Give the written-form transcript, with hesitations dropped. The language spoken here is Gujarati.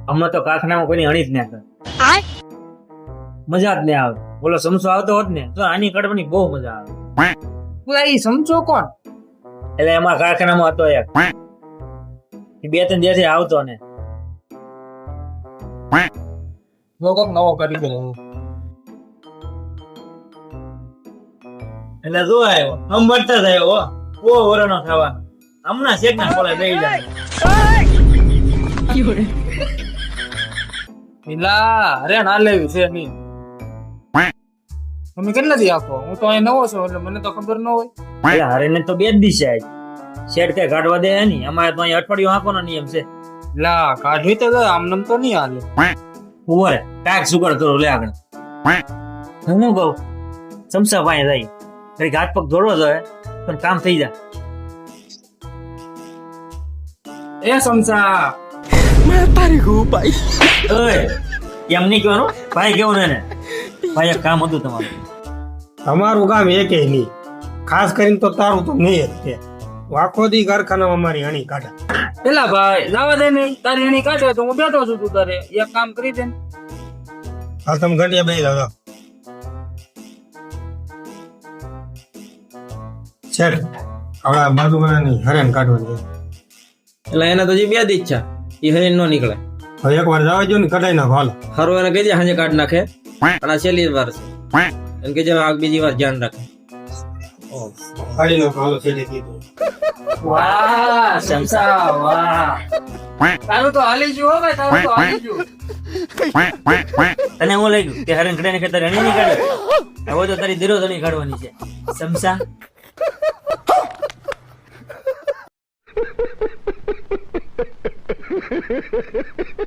હમણાં તો કારખાનામાં કોઈની અણી જ ના કરે, મજા જ નહીં આવે. બોલો સમસો આવતો હોત ને તો આની કાઢવાની બહુ મજા આવે. પેલા ઈ સમજો કોણ? એટલે એમાં કારખાનામાં હતો એક, એ 2-3 દિવસથી આવતો ને કોક નવો કરી દે. એટલે જો આવ્યો અંબરતા જ આવ્યો. બહુ વરણો ખાવા હમણાં શેક ના ખોલે દઈ જાય. પેલા અરે ના લેવી છે નહીં. તમે કેટલા દી આપો? હું તો અહીં નવો છું એટલે મને તો ખબર ન હોય. એટલે હરેને તો 2 જ દિવસ છે. શેડ કઈ કાઢવા દે નહીં. અમારે તો અહીં અઠવાડિયું આંખોનો નિયમ છે. લા કાઢવી તો આમ નમ તો નહીં હાલે. ઉભરે કાક સુગડ કરો લે આગળ. હું કહું ચમચા પાસે જાય કઈ હાથ પગ દોડવો જોઈએ પણ કામ થઈ જાય. એ સમસા ઓય એમ નહીં કહેવાનું ભાઈ, કેવું ને ભાઈ એક કામ હતું તમારું. અમારું ગામ એકે નહીં, ખાસ કરીને તો તારું તો નહીં જ છે. આખો દી કારખાનામાં અમારી અણી કાઢે. પેલા ભાઈ લાવા દે ને, તારી એની કાઢે તો હું બેઠો છું. તું તારે એક કામ કરી દે ને. હાલ તમે ઘંટિયા બેસી જાવ. છેડ હવે બાજુવાળાની હરેન કાઢવાની છે. એટલે એને તો જે 2 દી ઈચ્છા એ હરીને નો નીકળે. હવે એકવાર જવા જો ને કઢાઈ નાખો હાલ. હારું એને કહી દે હાજે કાઢ નાખે, પણ આ છેલ્લી વાર છે એને કહેજે આ બીજી વાર ધ્યાન રાખે. કાઢી નાખો હાલો છેલ્લે કીધું. વાહ સમસા વાહ, તારું તો હાલી ગયું હો ભાઈ, તારું તો હાલી ગયું. તને હું લઈ ગયું કે હરણ કઢાઈને ખેતર અણી નહીં કાઢે. હવે તો તારી દિરોજ અણી કાઢવાની છે સમસા.